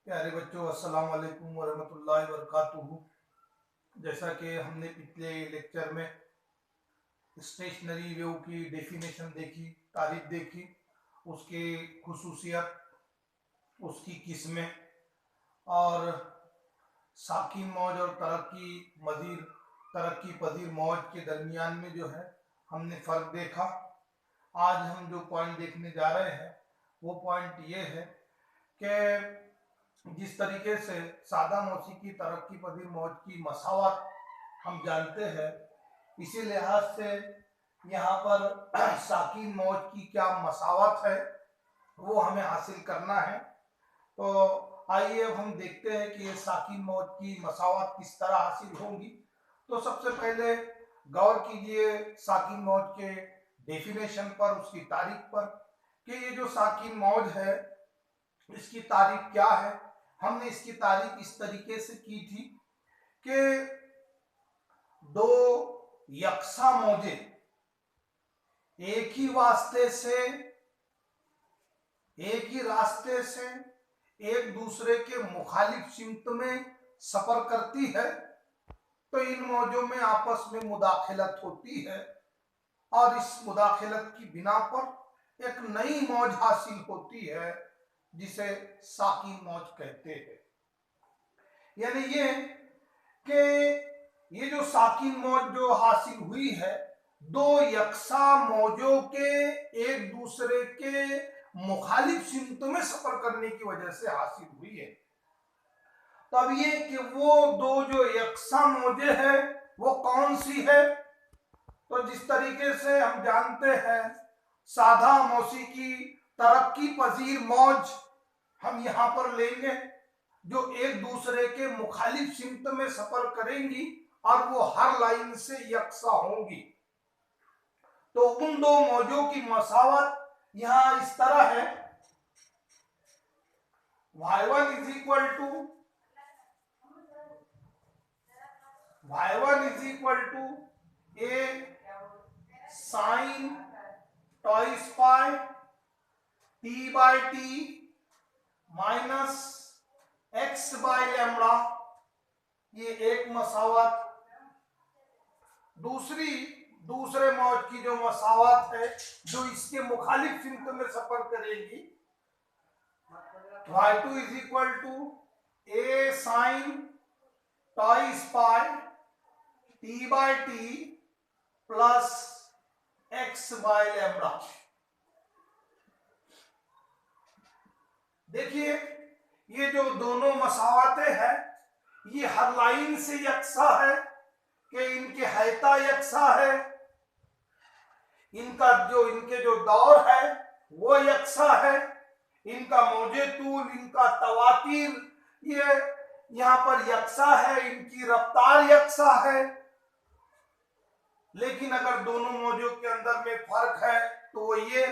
प्यारे बच्चों, अस्सलाम वालेकुम वरहमतुल्लाहि वबरकातुहू। जैसा कि हमने पिछले लेक्चर में स्टेशनरी वेव की डेफिनेशन देखी, तारीफ देखी, उसके खुसूसियत, उसकी किस्में और साकिन मौज और तरक्की पजीर मौज के दरमियान में जो है हमने फ़र्क देखा। आज हम जो पॉइंट देखने जा रहे हैं वो पॉइंट ये है कि जिस तरीके से सादा मौसीकी तरक्की पजीर मौज की मसावत हम जानते हैं, इसी लिहाज से यहाँ पर साकिन मौज की क्या मसावत है वो हमें हासिल करना है। तो आइए अब हम देखते हैं कि ये साकिन मौज की मसावत किस तरह हासिल होंगी। तो सबसे पहले गौर कीजिए साकिन मौज के डेफिनेशन पर, उसकी तारीफ पर, कि ये जो साकिन मौज है इसकी तारीफ क्या है। हमने इसकी तारीफ इस तरीके से की थी कि दो यकसा मौजें एक ही रास्ते से एक दूसरे के मुखालिफ सिमत में सफर करती है, तो इन मौजों में आपस में मुदाखलत होती है और इस मुदाखलत की बिना पर एक नई मौज हासिल होती है जिसे साकिन मौज कहते हैं। यानी ये कि ये जो साकिन मौज जो हासिल हुई है, दो यकसा मौजों के एक दूसरे के मुखालिफ सिमतों में सफर करने की वजह से हासिल हुई है। तब ये कि वो दो जो यकसा मौजें हैं वो कौन सी है, तो जिस तरीके से हम जानते हैं सादा मौसीकी तरक्की पजीर मौज हम यहाँ पर लेंगे जो एक दूसरे के मुखालिफ सिमत में सफर करेंगी और वो हर लाइन से यकसा होंगी। तो उन दो मौजों की मसावत यहां इस तरह है, y1 is equal to A sine twice pi T by T minus X by lambda, ये एक मसावत। दूसरे मौज की जो मसावत है जो इसके मुखालिफ सिमत में सफर करेगी, y2 is equal to A sine twice pi T by T plus X by lambda. देखिए ये जो दोनों मसावतें हैं ये हर लाइन से यकसा है कि इनके हैता यकसा है, इनके जो दौर है वो यकसा है, इनका मौजे तूल, इनका तवातीर ये यहाँ पर यकसा है, इनकी रफ्तार यकसा है। लेकिन अगर दोनों मौजों के अंदर में फर्क है तो वो ये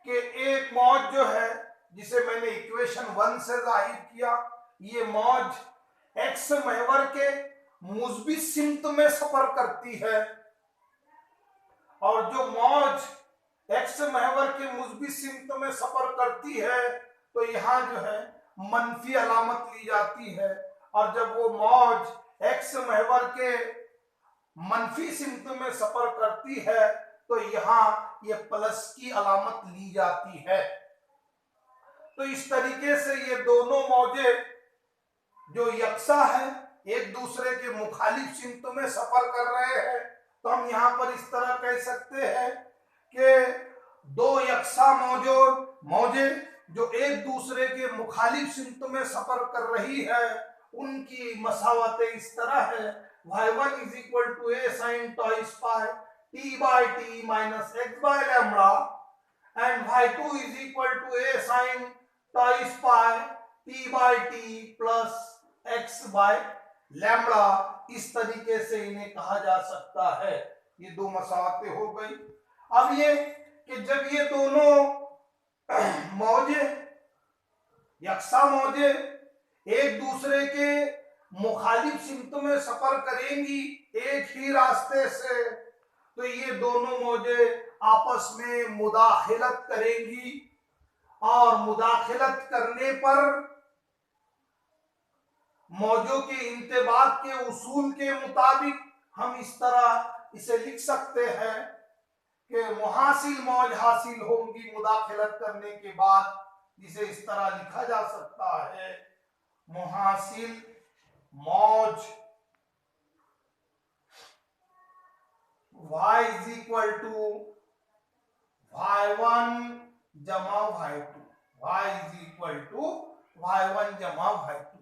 कि एक मौज जो है जिसे मैंने इक्वेशन 1 से जाहिर किया, ये मौज एक्स महवर के मुस्बित सिमत में सफर करती है और जो मौज एक्स महवर के मुस्बित सिमत में सफर करती है तो यहाँ जो है मनफी अलामत ली जाती है, और जब वो मौज एक्स महवर के मनफी सिमत में सफर करती है तो यहाँ ये प्लस की अलामत ली जाती है। तो इस तरीके से ये दोनों मौजे जो यकसा है एक दूसरे के मुखालिफ सिमतों में सफर कर रहे हैं, तो हम यहाँ पर इस तरह कह सकते हैं कि दो यकसा मौजे जो एक दूसरे के मुखालिफ सिमतों में सफर कर रही है उनकी मसावतें इस तरह है, y1 is equal to A sine twice pi T by T minus X by lambda and y2 is equal to A sine twice pi T by T plus X by lambda. इस तरीके से इन्हें कहा जा सकता है। ये दो मसावतें हो गई। अब ये कि जब ये दोनों मौजे यकसा मौजे एक दूसरे के मुखालिफ सिमतों में सफर करेंगी एक ही रास्ते से, तो ये दोनों मौजे आपस में मुदाखलत करेंगी और मुदाखलत करने पर मौजों के इंतबात के उसूल के मुताबिक हम इस तरह इसे लिख सकते हैं कि मुहासिल मौज हासिल होंगी मुदाखलत करने के बाद, जिसे इस तरह लिखा जा सकता है मुहासिल मौज y is equal to y1 जमा y2, y is equal to y1 जमा y2।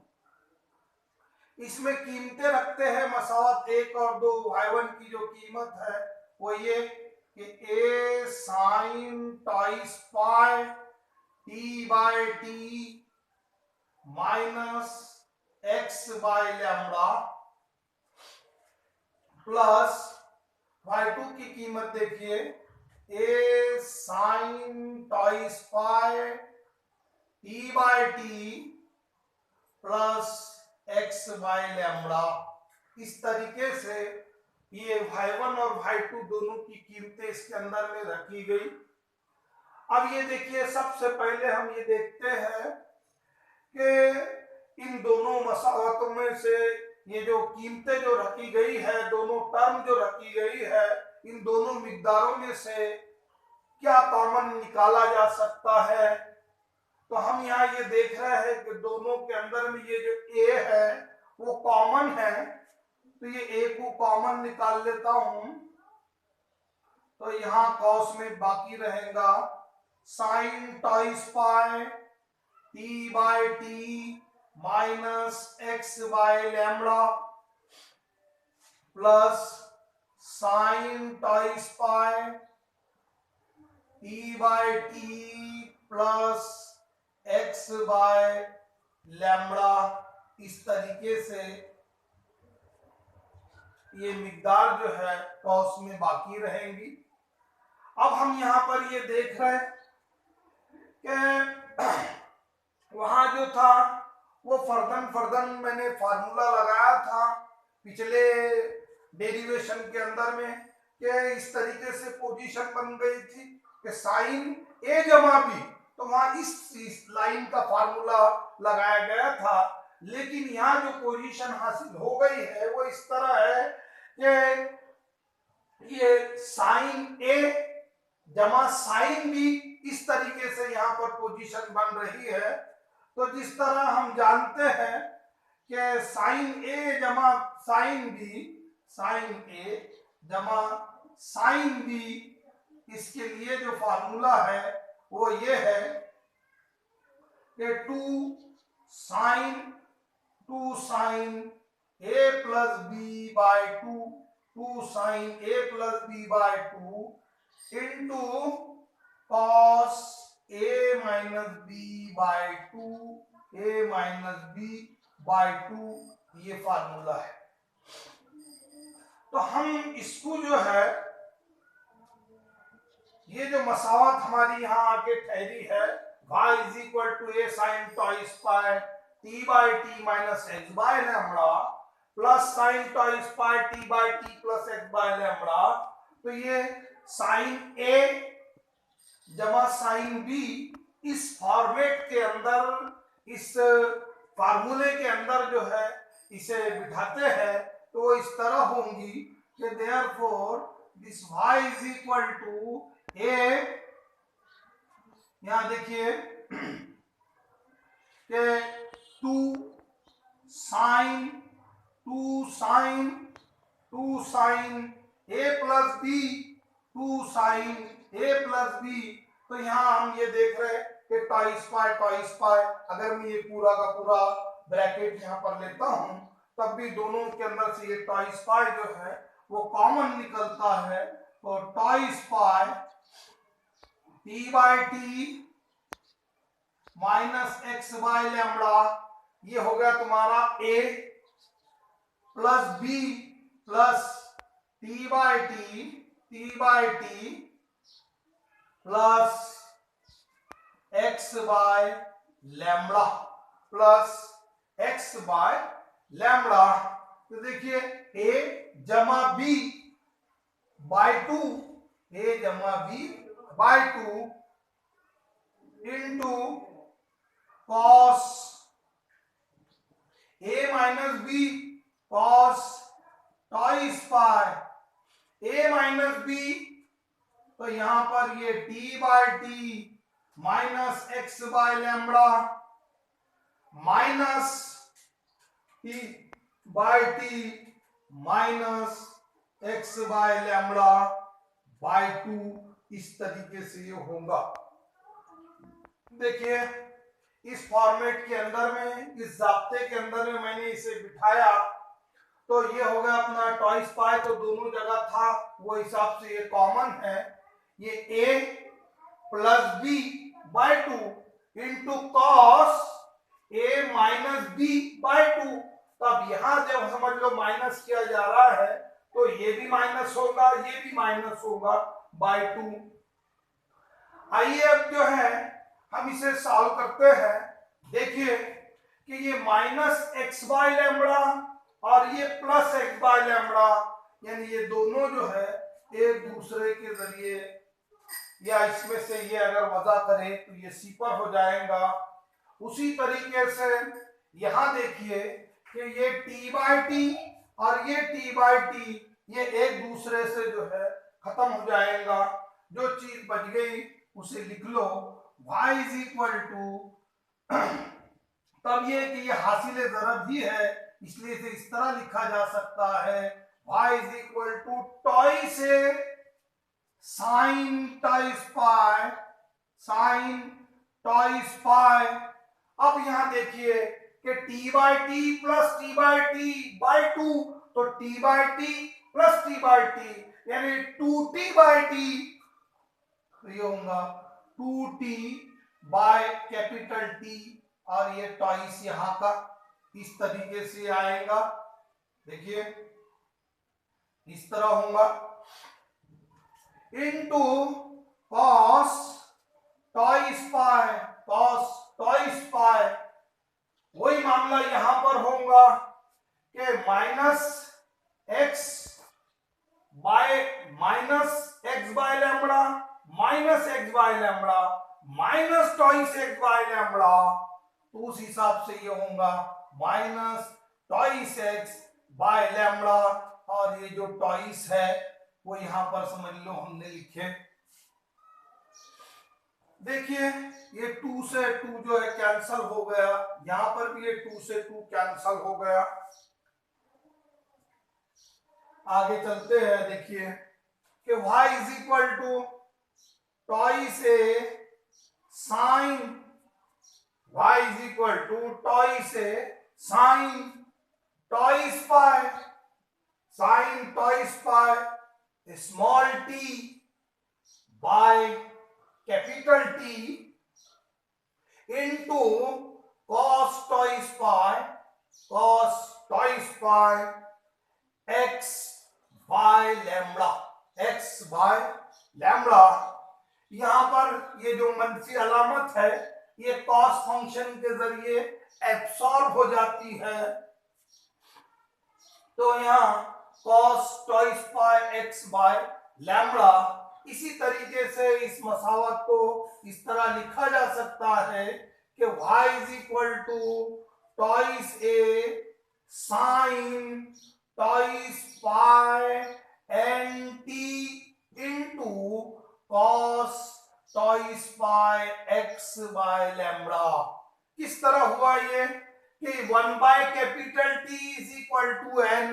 इसमें कीमतें रखते हैं मसावत 1 और 2। y1 की जो कीमत है वो ये कि a sin twice pi t by T minus x by lambda plus y2 की कीमत देखिए a sin twice pi t by T plus x by lambda. इस तरीके से ये y1 और y2 दोनों की कीमतें इसके अंदर में रखी गई। अब ये देखिए, सबसे पहले हम ये देखते हैं कि इन दोनों मसावतों में से ये जो कीमतें जो रखी गई है, दोनों टर्म जो रखी गई है, इन दोनों मिकदारों में से क्या कॉमन निकाला जा सकता है। तो हम यहाँ ये देख रहे हैं कि दोनों के अंदर में ये जो a है वो कॉमन है, तो ये a को कॉमन निकाल लेता हूं। तो यहाँ कॉस में बाकी रहेगा sine tiles pi t by T minus x by lambda plus sine tiles pi t by T plus x by lambda. इस तरीके से ये मिकदार जो है कॉस में बाकी रहेंगी। अब हम यहाँ पर ये देख रहे हैं कि वहां जो था वो फर्दन मैंने फार्मूला लगाया था पिछले डेरिवेशन के अंदर में कि इस तरीके से पोजीशन बन गई थी कि साइन a जमा b, तो वहां इस लाइन का फार्मूला लगाया गया था। लेकिन यहाँ जो पोजीशन हासिल हो गई है वो इस तरह है कि ये साइन a जमा साइन b, इस तरीके से यहाँ पर पोजीशन बन रही है। तो जिस तरह हम जानते हैं कि साइन a जमा साइन b, साइन a जमा साइन b, इसके लिए जो फार्मूला है वो ये है कि two sine a plus B by two sine a plus B by two into cos a minus B by two, a minus B by two, ये फार्मूला है। तो हम इसको जो है, ये जो मसावत हमारी यहाँ आगे ठहरी है y is equal to a sine tiles pi t by T minus x by lambda plus sine tiles pi t by T plus x by lambda. तो ये साइन a जमा साइन b इस फॉर्मेट के अंदर, इस फार्मूले के अंदर जो है इसे बिठाते हैं तो वो इस तरह होंगी कि therefore this y is equal to a, यहां देखिए कि two sine a plus b, two sine a plus b। तो यहाँ हम ये देख रहे हैं कि टाइस पाई, अगर मैं ये पूरा का पूरा ब्रैकेट यहाँ पर लेता हूं तब भी दोनों के अंदर से ये टाइस पाई जो है वो कॉमन निकलता है। तो twice pi t by T minus x by lambda, ये हो गया तुम्हारा a plus b plus t by T plus x by lambda plus x by lambda. तो देखिए a जमा b बाय टू, a जमा b by two into cos a B cos twice pi A minus B, तो यहां पर ये T by T minus X by lambda minus T by T minus X by lambda bye 2, इस तरीके से ये होगा। देखिए इस फॉर्मेट के अंदर में, इस जाब्ते के अंदर में मैंने इसे बिठाया, तो ये हो गया अपना टॉइस पाई, तो दोनों जगह था वो हिसाब से ये कॉमन है, ये a plus B by 2 into cos a minus B by 2। तब यहां जब समझ लो माइनस किया जा रहा है तो ये भी माइनस होगा, ये भी माइनस होगा बाय 2। आइए अब जो है हम इसे सॉल्व करते हैं। देखिए कि ये माइनस एक्स बाय लैम्बडा और ये प्लस एक्स बाय लैम्बडा, यानी ये दोनों जो है एक दूसरे के जरिए, या इसमें से ये अगर वजह करे तो ये सी पर हो जाएगा। उसी तरीके से यहां देखिए कि ये टी बाय टी और ये टी बाय टी ये एक दूसरे से जो है खत्म हो जाएगा। जो चीज बच गई उसे लिख लो, y इज इक्वल टू, तब ये कि ये हासिल ज़रब ही है इसलिए इसे इस तरह लिखा जा सकता है, y is equal to twice A sine twice pi, sine twice pi. अब यहां देखिए कि T by T plus T by T by 2, तो T by T plus T by T यानी 2t बाय टी, ये होगा 2t बाय कैपिटल टी, और ये टॉइस यहां का इस तरीके से आएगा। देखिए इस तरह होगा into cos twice pi, cos twice pi. वही मामला यहां पर होगा कि minus X by lambda minus X by lambda minus twice X by lambda, तो उस हिसाब से ये होगा minus twice X by lambda, और ये जो टॉइस है वो यहां पर समझ लो हमने लिखे। देखिए ये 2 से 2 जो है कैंसल हो गया, यहां पर भी ये 2 से 2 कैंसल हो गया। आगे चलते हैं। देखिए कि y is equal to twice A sine, y is equal to twice A sine twice pi, sine twice pi small t by capital T into cos twice pi x by lambda, x by lambda. यहां पर ये जो मंफी अलामत है ये cos function के जरिए absorb हो जाती है, तो यहाँ cos twice pi x by lambda. इसी तरीके से इस मसावत को इस तरह लिखा जा सकता है कि y is equal to twice A sine twice pi N T into cos twice pi x by lambda. किस तरह हुआ ये कि 1 by capital T is equal to N,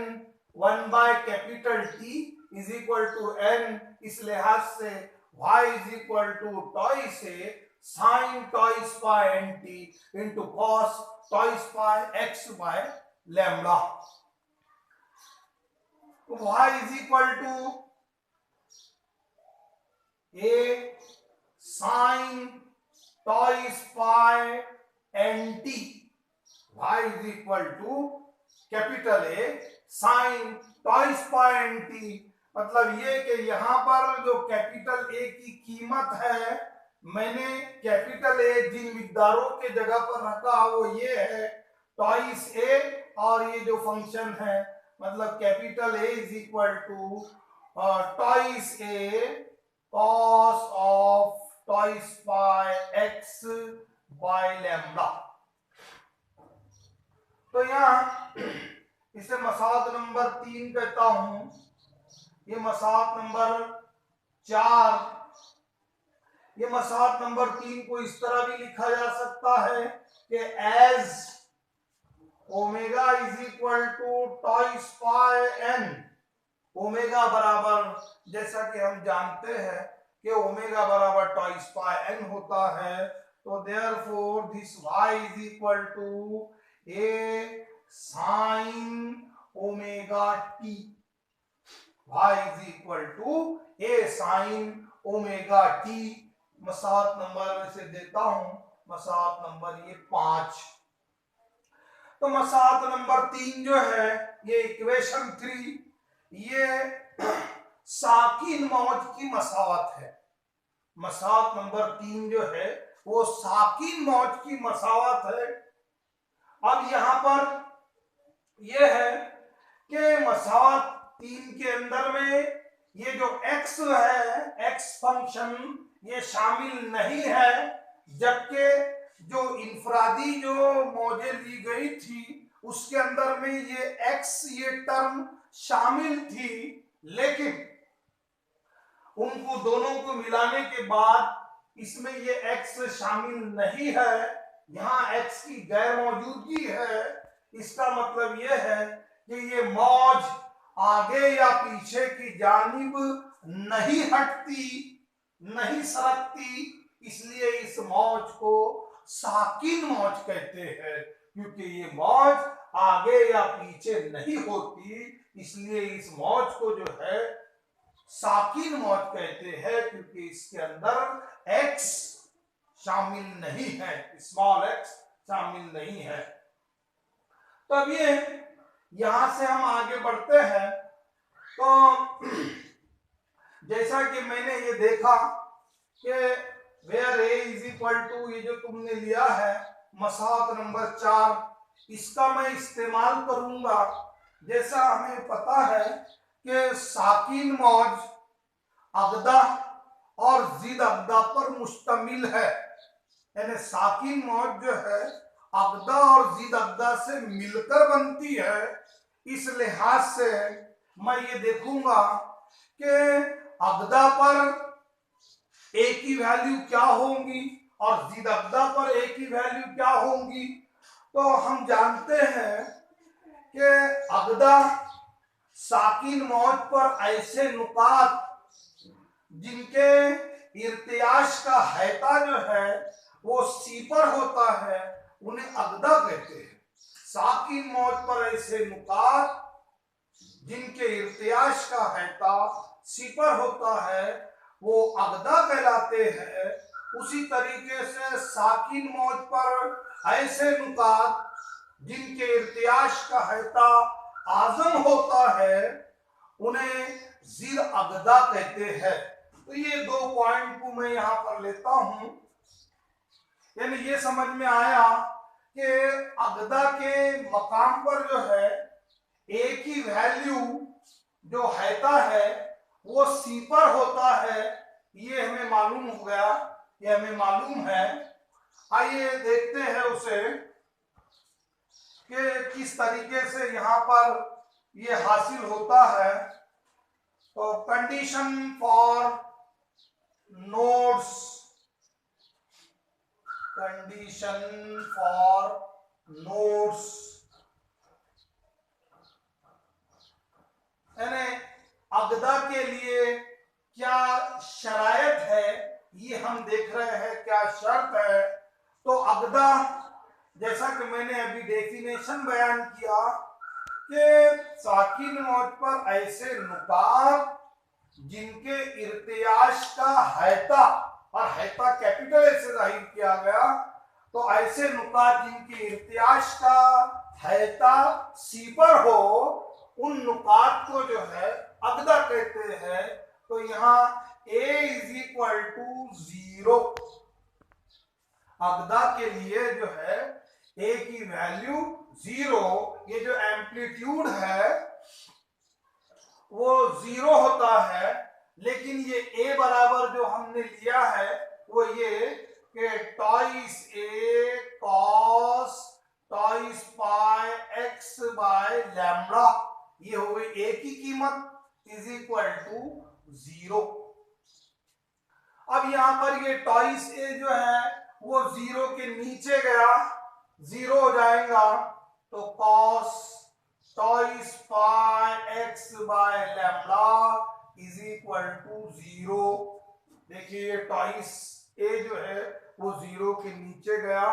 1 by capital T is equal to N, इस लिहाज से y is equal to twice A sine twice pi N T into cos twice pi x by lambda. y is equal to A sine twice pi N T, y is equal to capital A sine twice pi N T. मतलब ये कि यहां पर जो capital A की कीमत है, मैंने कैपिटल ए जिन मिकदारों के जगह पर रखा वो ये है टॉइस ए, और ये जो फंक्शन है मतलब capital A is equal to twice A cos of twice pi x by lambda. तो यहाँ इसे मसाद नंबर 3 कहता हूं। ये मसाद नंबर 4, ये मसाद नंबर 3 को इस तरह भी लिखा जा सकता है कि as omega is equal to twice pi N. Omega बराबर, जैसा कि हम जानते हैं कि ओमेगा बराबर टॉइस पाई एन होता है, तो therefore this y is equal to A sine omega T. y is equal to A sine omega T. मसात नंबर इसे देता हूं, मसात नंबर ये 5। तो मसात नंबर 3 जो है ये इक्वेशन 3, ये साकिन मौज की मसावत है। मसावत नंबर 3 जो है वो साकिन मौज की मसावत है। अब यहां पर यह है कि मसावत 3 के अंदर में ये जो x है, x फंक्शन ये शामिल नहीं है, जबकि जो इंफरादी जो मौजें ली गई थी उसके अंदर में ये x ये टर्म शामिल थी, लेकिन उनको दोनों को मिलाने के बाद इसमें ये x शामिल नहीं है, यहाँ x की गैर मौजूदगी है। इसका मतलब यह है कि ये मौज आगे या पीछे की जानिब नहीं हटती, नहीं सरकती, इसलिए इस मौज को साकिन मौज कहते हैं। क्योंकि ये मौज आगे या पीछे नहीं होती, इसलिए इस मौज को जो है साकिन मौज कहते हैं, क्योंकि इसके अंदर x शामिल नहीं है, स्मॉल x शामिल नहीं है। तो अब ये यहां से हम आगे बढ़ते हैं। तो जैसा कि मैंने ये देखा कि where a is equal to, ये जो तुमने लिया है मसात नंबर 4, इसका मैं इस्तेमाल करूंगा। जैसा हमें पता है कि साकिन मौज अगदा और जिद अगदा पर मुश्तमिल है, यानी साकिन मौज जो है अगदा और जिद अगदा से मिलकर बनती है। इस लिहाज से मैं ये देखूंगा कि अगदा पर ए की वैल्यू क्या होंगी और जिद अगदा पर ए की वैल्यू क्या होंगी। तो हम जानते हैं कि अगदा साकिन मौज पर ऐसे नुकात जिनके इर्तियाश का हैता जो है वो सी पर होता है, उन्हें अगदा कहते हैं। साकिन मौज पर ऐसे नुकात जिनके इर्तियाश का हैता सी पर होता है वो अगदा कहलाते हैं। उसी तरीके से साकिन मौज पर ऐसे नुकात जिनके इर्तियाश का हैता आजम होता है उन्हें जिद अगदा कहते हैं। तो ये 2 पॉइंट को मैं यहां पर लेता हूं, यानी ये समझ में आया कि अगदा के मकाम पर जो है ए की वैल्यू जो हैता है वो सी पर होता है। ये हमें मालूम हो गया, ये हमें मालूम है। आइए देखते हैं उसे कि किस तरीके से यहाँ पर ये हासिल होता है। तो condition for nodes, condition for nodes, यानी अगदा के लिए क्या शरायत है ये हम देख रहे हैं, क्या शर्त है। तो अगदा, जैसा कि मैंने अभी डेफिनेशन बयान किया कि साकिन मौज पर ऐसे नुकात जिनके इर्तियाश का हैता, और हैता कैपिटल ए से जाहिर किया गया, तो ऐसे नुकात जिनके इर्तियाश का हैता सी पर हो उन नुकात को जो है अगदा कहते हैं। तो यहाँ a इज इक्वल टू 0, अगदा के लिए जो है a की वैल्यू 0, ये जो एम्पलीट्यूड है वो 0 होता है। लेकिन ये a बराबर जो हमने लिया है वो ये कि twice a cos twice pi x x by lambda, ये हो गई ए की कीमत इज इक्वल टू 0। अब यहां पर ये टॉइस ए जो है वो 0 के नीचे गया, 0 हो जाएगा, तो cos twice pi x by lambda is equal to 0। देखिए टॉइस ए जो है वो 0 के नीचे गया।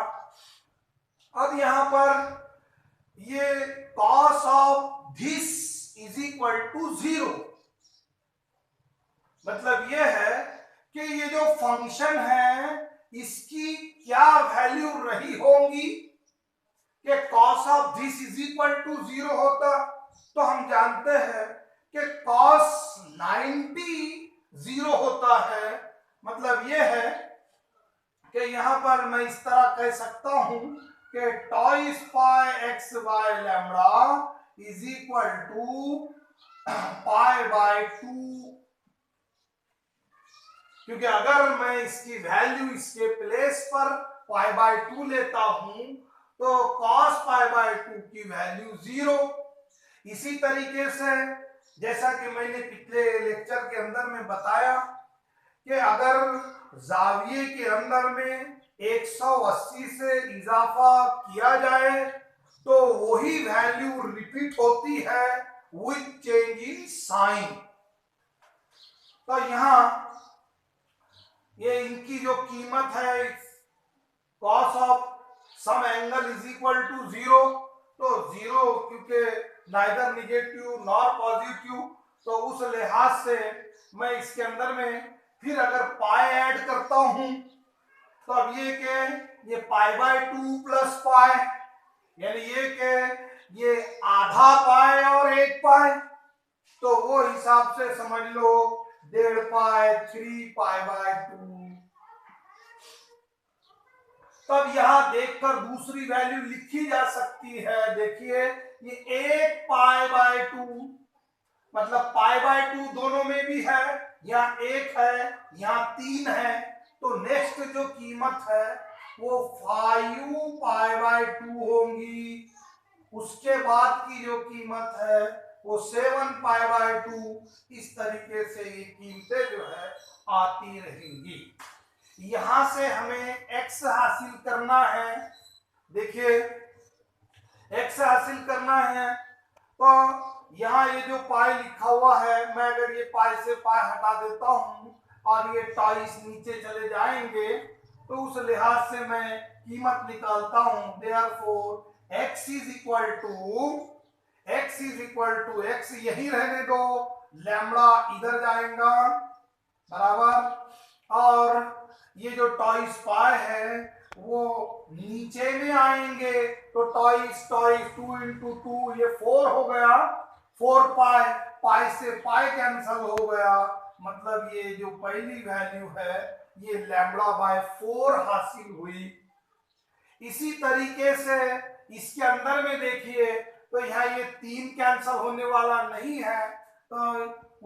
अब यहां पर ये cos of this is equal to 0, मतलब ये है कि ये जो फंक्शन है इसकी क्या वैल्यू रही होंगी कि cos of this is equal to 0 होता, तो हम जानते हैं कि cos 90 0 होता है। मतलब ये है कि यहां पर मैं इस तरह कह सकता हूं कि twice pi x by lambda is equal to pi by 2, क्योंकि अगर मैं इसकी वैल्यू इसके प्लेस पर पाई बाय 2 लेता हूं तो cos पाई बाय 2 की वैल्यू 0। इसी तरीके से जैसा कि मैंने पिछले लेक्चर के अंदर में बताया कि अगर जाविये के अंदर में 180 से इजाफा किया जाए तो वही वैल्यू रिपीट होती है विथ चेंज इन साइन। तो यहां ये इनकी जो कीमत है cos of some angle is equal to 0, तो 0 क्योंकि नाइदर निगेटिव नॉर पॉजिटिव, तो उस लिहाज से मैं इसके अंदर में फिर अगर पाई ऐड करता हूं तो अब ये के ये पाई बाय 2 प्लस पाई, यानी ये के ये आधा पाई और 1 पाई, तो वो हिसाब से समझ लो 1.5 पाई 3 पाई बाय 2। तब यहां देखकर दूसरी वैल्यू लिखी जा सकती है। देखिए ये 1 पाई बाय 2, मतलब पाई बाय 2 दोनों में भी है, यहाँ 1 है यहाँ 3 है, तो नेक्स्ट जो कीमत है वो 5 पाई बाय 2 होंगी। उसके बाद की जो कीमत है वो 7 पाई बाय 2। इस तरीके से ये कीमतें जो है आती रहेंगी। यहां से हमें x हासिल करना है। देखिए x हासिल करना है तो यहाँ ये जो पाई लिखा हुआ है, मैं अगर ये पाई से पाई हटा देता हूं और ये टॉइस नीचे चले जाएंगे तो उस लिहाज से मैं कीमत निकालता हूं। Therefore x is equal to x यही रहने दो, लैम्बडा इधर जाएगा बराबर, और ये जो टॉइस पाई है वो नीचे में आएंगे, तो टॉइस 2 इंटू 2 ये 4 हो गया, 4 पाई, पाई से पाई कैंसल हो गया, मतलब ये जो पहली वैल्यू है ये लैम्बडा बाय 4 हासिल हुई। इसी तरीके से इसके अंदर में देखिए तो यहाँ ये 3 कैंसल होने वाला नहीं है, तो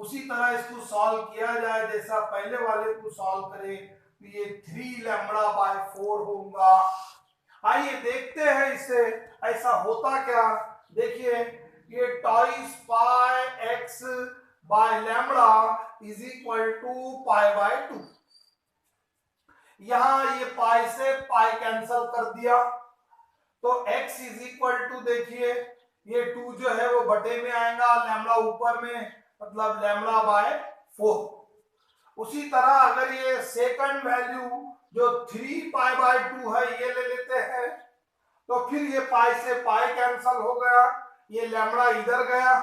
उसी तरह इसको सॉल्व किया जाए जैसा पहले वाले को सॉल्व करें, तो ये 3 लैम्बडा बाय 4 होगा। आइए देखते हैं इससे ऐसा होता क्या। देखिए ये twice pi x by lambda is equal to pi by 2। यहां ये पाई से पाई कैंसल कर दिया, तो x इज इक्वल टू, देखिए ये 2 जो है वो बटे में आएगा, लैम्बडा ऊपर में, मतलब लैम्बडा बाय 4। उसी तरह अगर ये सेकंड वैल्यू जो 3 पाई बाय 2 है ये ले लेते हैं, तो फिर ये पाई से पाई कैंसल हो गया, ये लैम्बडा इधर गया,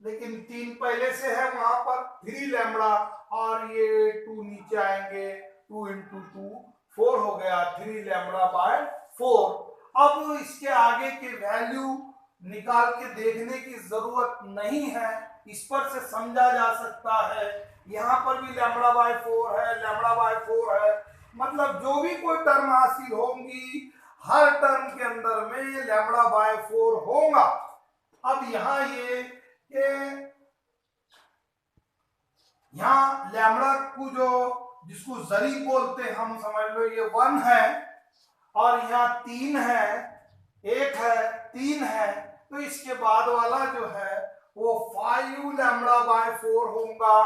लेकिन 3 पहले से है वहां पर, 3 लैम्बडा, और ये 2 नीचे आएंगे, 2 इंटू 2 4 हो गया, 3 लैम्बडा बाय 4। अब इसके आगे की वैल्यू निकाल के देखने की जरूरत नहीं है, इस पर से समझा जा सकता है। यहाँ पर भी लैम्बडा बाय 4 है, लैम्बडा बाय 4 है, मतलब जो भी कोई टर्म हासिल होंगी हर टर्म के अंदर में लैम्बडा बाय 4 होगा। अब यहाँ ये यहाँ लैम्बडा को जो जिसको जरी बोलते हैं हम समझ लो ये 1 है, और यहाँ 3 है, 1 है, 3 है, तो इसके बाद वाला जो है वो 5 लैम्बडा बाय 4 होगा।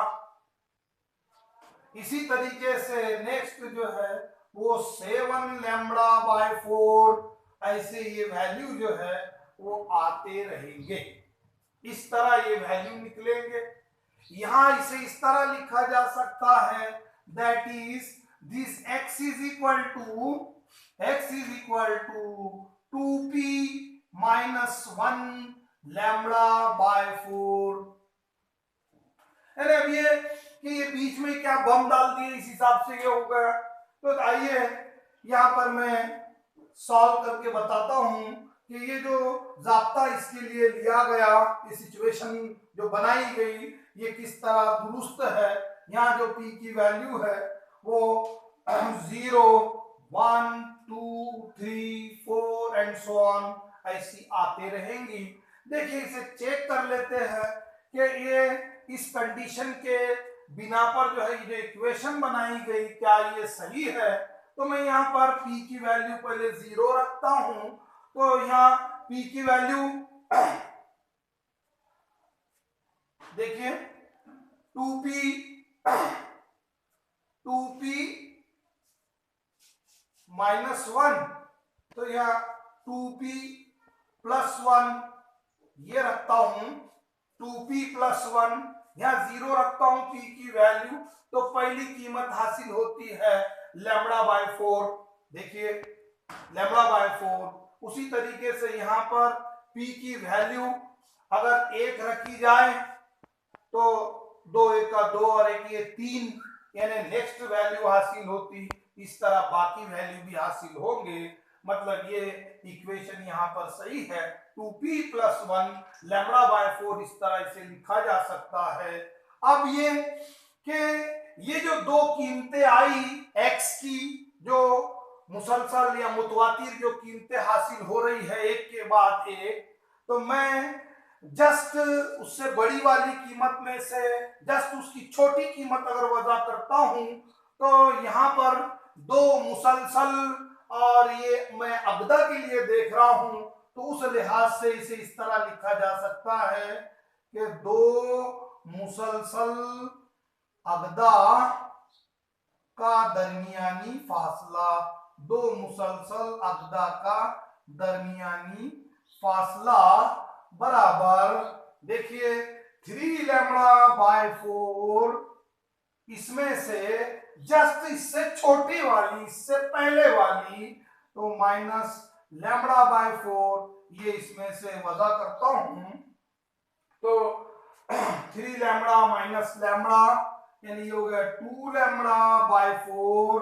इसी तरीके से नेक्स्ट जो है वो 7 लैम्बडा बाय 4, ऐसे ये वैल्यू जो है वो आते रहेंगे। इस तरह ये वैल्यू निकलेंगे। यहां इसे इस तरह लिखा जा सकता है, that is this x is equal to 2p minus 1 lambda by 4। अरे अब ये कि ये बीच में क्या बम डाल दिए, इस हिसाब से ये हो गया। तो आइए यहां पर मैं सॉल्व करके बताता हूं कि ये जो जाब्ता इसके लिए लिया गया, ये सिचुएशन जो बनाई गई, ये किस तरह दुरुस्त है। यहाँ जो p की वैल्यू है वो 0, 1, 2, 3, 4 एंड सो ऑन ऐसी आते रहेंगी। देखिए इसे चेक कर लेते हैं कि ये इस कंडीशन के बिना पर जो है ये इक्वेशन बनाई गई, क्या ये सही है। तो मैं यहाँ पर p की वैल्यू पहले 0 रखता हूं, तो यहाँ p की वैल्यू देखिए 2p माइनस 1, तो यहाँ 2p प्लस 1 ये रखता हूं, 2p प्लस 1 यहाँ 0 रखता हूं p की वैल्यू, तो पहली कीमत हासिल होती है लैम्बडा बाय 4। देखिए लैम्बडा बाय 4। उसी तरीके से यहाँ पर p की वैल्यू अगर 1 रखी जाए तो 2 1 का 2 और 1 ये 3, यानी नेक्स्ट वैल्यू हासिल होती। इस तरह बाकी वैल्यू भी हासिल होंगे। मतलब ये इक्वेशन यहाँ पर सही है। 2p प्लस 1 लैम्बडा बाय 4 इस तरह से लिखा जा सकता है। अब ये जो दो कीमतें आई x की, जो मुसलसल या मुतवातिर जो कीमतें हासिल हो रही है एक के बाद एक, तो मैं जस्ट उससे बड़ी वाली कीमत में से जस्ट उसकी छोटी कीमत अगर वजह करता हूं, तो यहाँ पर दो मुसलसल और ये मैं अगदा के लिए देख रहा हूं, तो उस लिहाज से इसे इस तरह लिखा जा सकता है कि दो मुसलसल अगदा का दरमियानी फासला, दो मुसलसल अगदा का दरमियानी फासला बराबर, देखिए 3 लैम्बडा बाय 4, इसमें से जस्ट इससे छोटी वाली, इससे पहले वाली, तो माइनस लैम्बडा बाय 4 ये इसमें से वजह करता हूं, तो 3 लैम्बडा माइनस लैम्बडा यानी ये हो गया 2 लैम्बडा बाय 4,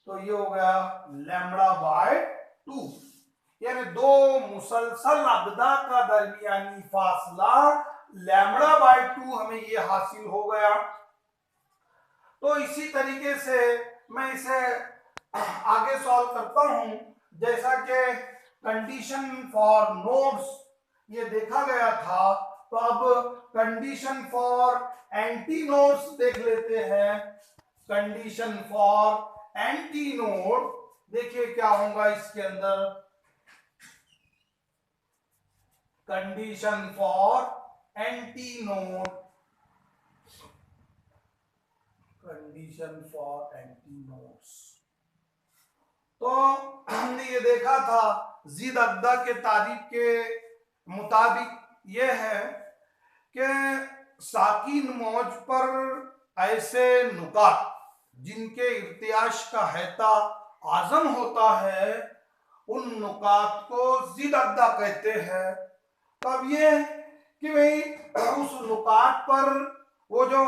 तो ये हो गया लैम्बडा बाय 2, यानी दो मुसलसल अगदा का दरमियानी फासला लैम्बडा बाय 2 हमें ये हासिल हो गया। तो इसी तरीके से मैं इसे आगे सॉल्व करता हूं। जैसा कि कंडीशन फॉर नोड्स ये देखा गया था, तो अब कंडीशन फॉर एंटी नोड्स देख लेते हैं। कंडीशन फॉर एंटी नोड देखिए क्या होगा इसके अंदर। Condition for anti node, condition for anti nodes, तो हमने ये देखा था जिद अगदा के तारीफ के मुताबिक ये है कि साकिन मौज पर ऐसे नुकात जिनके इर्तियाश का हैता आजम होता है, उन नुकात को जिद अगदा कहते हैं। तब ये कि भाई उस नुकात पर वो जो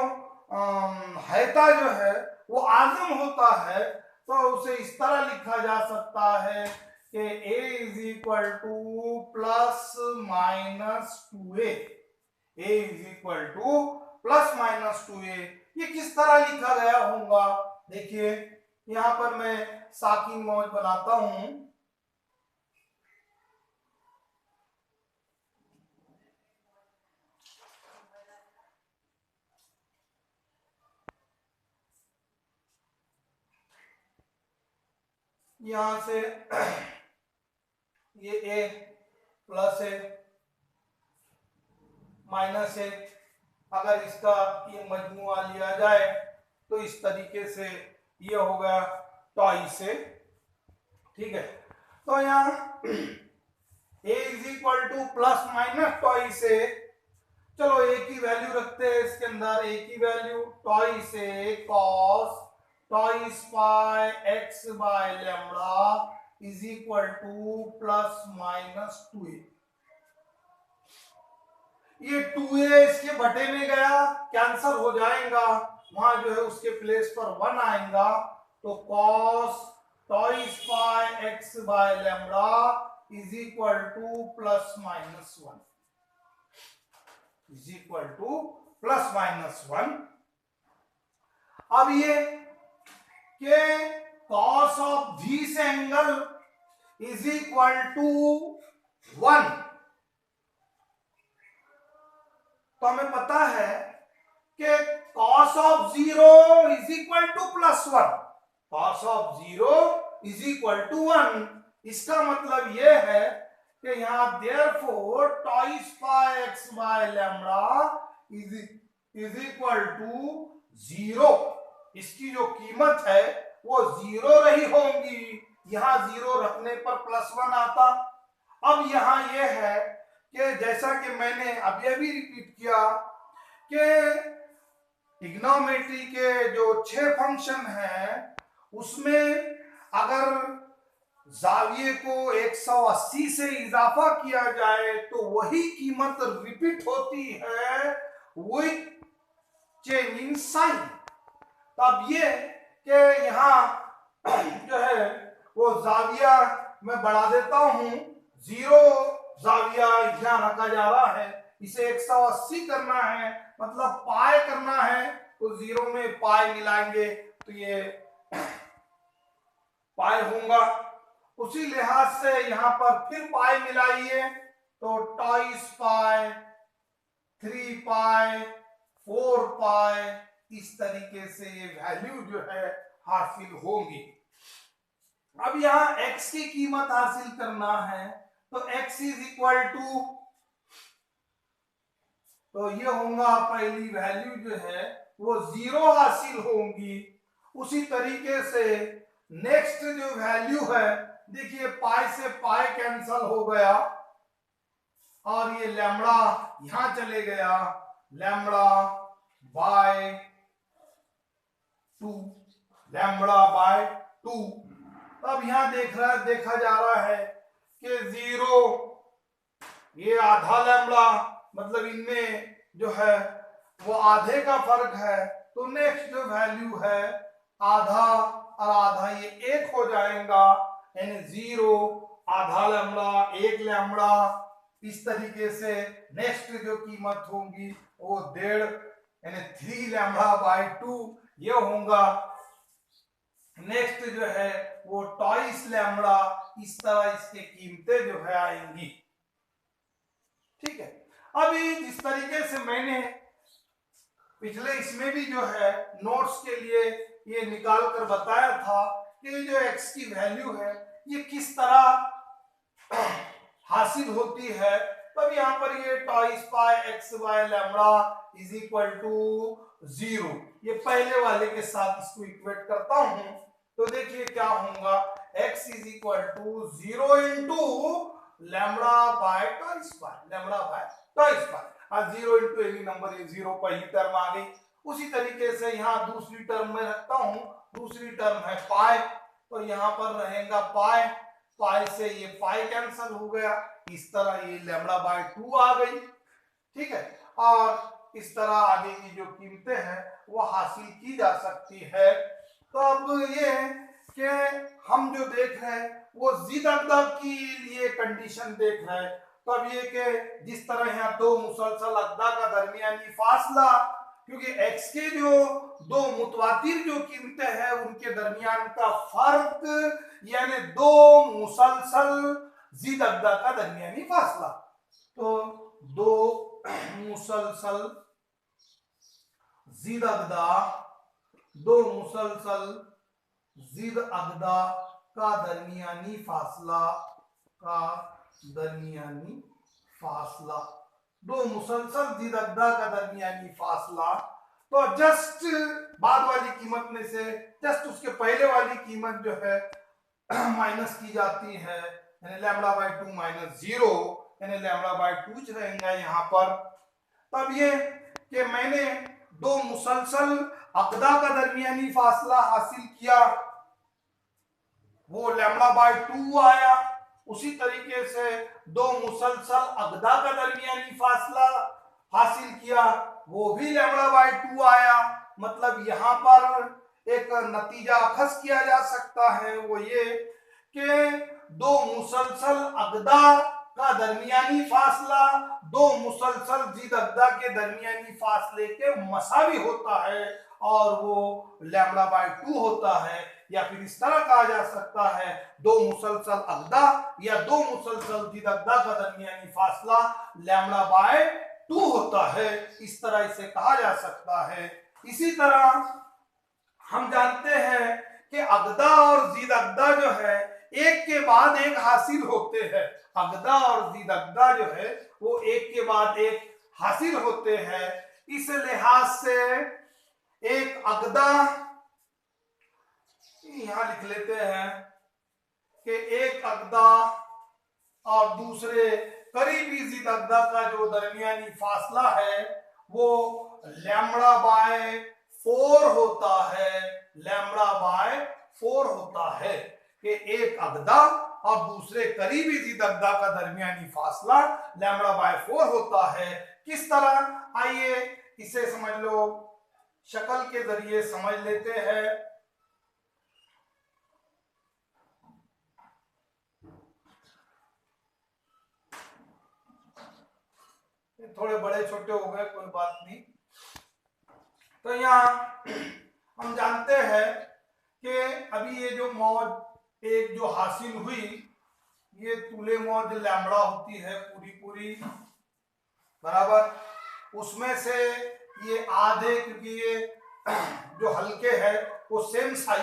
हैता जो है वो आजम होता है, तो उसे इस तरह लिखा जा सकता है कि a is equal to plus minus 2a, a is equal to plus minus 2a। ये किस तरह लिखा गया होगा, देखिए यहां पर मैं साकिन मौज बनाता हूं। यहां से ये a प्लस ए माइनस ए, अगर इसका ये मजमुआ लिया जाए तो इस तरीके से ये हो गया ट्वाइस ए। ठीक है, तो यहाँ a is equal to plus minus twice A. चलो a की वैल्यू रखते हैं इसके अंदर, a की value twice a cos twice pi x by lambda is equal to plus minus 2a। ये 2a इसके बटे में गया, कैंसल हो जाएगा, वहां जो है उसके प्लेस पर 1 आएगा, तो cos twice pi x by lambda is equal to plus minus 1 is equal to plus minus 1। अब ये के cos of this angle is equal to 1, तो हमें पता है कि cos of 0 is equal to plus 1, cos of 0 is equal to 1। इसका मतलब यह है कि यहां therefore twice pi x by lambda is equal to 0। इसकी जो कीमत है वो 0 रही होंगी, यहां 0 रखने पर प्लस 1 आता। अब यहां यह है कि जैसा कि मैंने अभी अभी रिपीट किया कि ट्रिग्नोमेट्री के जो 6 फंक्शन हैं उसमें अगर जाविये को 180 से इजाफा किया जाए तो वही कीमत रिपीट होती है विथ चेंज इन साइन। तब ये कि यहाँ जो है वो जाविया मैं बढ़ा देता हूं, 0 जाविया यहाँ रखा जा रहा है, इसे 180 करना है, मतलब पाई करना है, तो 0 में पाई मिलाएंगे तो ये पाई होगा। उसी लिहाज से यहां पर फिर पाई मिलाइए तो ट्वाइस पाई 3 पाई 4 पाई, इस तरीके से ये वैल्यू जो है हासिल होगी। अब यहां x की कीमत हासिल करना है तो x इज इक्वल टू, तो ये होगा पहली वैल्यू जो है वो 0 हासिल होगी। उसी तरीके से नेक्स्ट जो वैल्यू है, देखिए पाई से पाई कैंसल हो गया और ये लैम्बडा यहां चले गया, लैम्बडा बाय 2, लैम्बडा बाय 2। अब यहां देखा जा रहा है कि 0 ये आधा लैम्बडा, मतलब इनमें जो है वो आधे का फर्क है, तो नेक्स्ट जो वैल्यू है आधा और आधा ये 1 हो जाएगा, यानी 0 आधा लैम्बडा 1 लैम्बडा। इस तरीके से नेक्स्ट जो कीमत होगी वो 1.5 यानी 3 लैम्बडा बाय 2 ये होगा। नेक्स्ट जो है वो ट्वाइस लैम्बडा, इस तरह इसके कीमतें जो है आएंगी। ठीक है, अभी जिस तरीके से मैंने पिछले इसमें भी जो है नोट्स के लिए ये निकाल कर बताया था कि जो x की वैल्यू है ये किस तरह हासिल होती है, तब यहाँ पर ये twice pi x by lambda is equal to 0, ये पहले वाले के साथ इसको इक्वेट करता हूं तो देखिए क्या होगा, x is equal to 0 into lambda by twice pi, lambda by twice pi. 0 into any number, ये 0 पहली टर्म आ गई। उसी तरीके से यहाँ दूसरी टर्म में रखता हूं, दूसरी टर्म है पाई, तो यहाँ पर रहेगा पाई, पाई से ये पाई कैंसल हो गया, इस तरह ये लैम्बडा बाय 2 आ गई। ठीक है, और इस तरह आगे की जो कीमतें हैं वो हासिल की जा सकती है। तो अब ये कि हम जो देख रहे हैं वो जिद अकदा की लिए कंडीशन देख रहे हैं, तो अब ये कि जिस तरह यहाँ 2 मुसलसल अकदा का दरमियानी फासला, क्योंकि x के जो 2 मुतवातिर जो कीमतें हैं उनके दरमियान का फर्क, यानी 2 मुसलसल जिद अकदा का दरमियानी फासला, तो 2 मुसलसल जिद अकदा, 2 मुसलसल जिद अकदा का दरमियानी फासला का दरमियानी फासला, दो मुसलसल जिद अकदा का दरमियानी फासला। तो जस्ट बाद वाली कीमत में से जस्ट उसके पहले वाली कीमत जो है माइनस की जाती है, यानी लैम्बडा बाई 2 माइनस 0, यानी लैम्बडा बाई 2 रहेगा यहाँ पर। तब ये कि मैंने दो मुसलसल अकदा का दरमियानी फासला हासिल किया, वो लैम्बडा बाई 2 आया। उसी तरीके से दो मुसलसल अकदा का दरमियानी फासला हासिल किया, वो भी लैम्बडा बाई 2 आया। मतलब यहाँ पर एक नतीजा अखज़ किया जा सकता है, वो ये कि दो मुसलसल अकदा का दरमियानी फासला दो मुसलसल जिद अकदा के दरमियानी फासले के मसावी होता है और वो लैम्बडा बाई 2 होता है। या फिर इस तरह कहा जा सकता है, दो मुसलसल अकदा या दो मुसलसल जिद अकदा का दरमियानी फासला लैम्बडा बाई 2 होता है। इस तरह इसे कहा जा सकता है। इसी तरह हम जानते हैं कि अकदा और जिद अकदा जो है एक के बाद एक हासिल होते हैं। अकदा और जिद अकदा जो है वो एक के बाद एक हासिल होते हैं। इस लिहाज से एक अकदा, यहां लिख लेते हैं कि एक अकदा और दूसरे करीबी जिद अकदा का जो दरमियानी फासला है वो लैम्बडा बाय 4 होता है। लैम्बडा बाय 4 होता है कि एक अकदा और दूसरे करीबी जिद अकदा का दरमियानी फासला लैम्बडा बाय 4 होता है। किस तरह, आइए इसे समझ लो, शक्ल के जरिए समझ लेते हैं। थोड़े बड़े छोटे हो गए, कोई बात नहीं। तो यहाँ हम जानते हैं कि अभी ये जो मौज एक जो हासिल हुई, ये तूले मौज लैम्बडा होती है पूरी बराबर। उसमें से ये आधे, क्योंकि ये जो हल्के है वो सेम साइज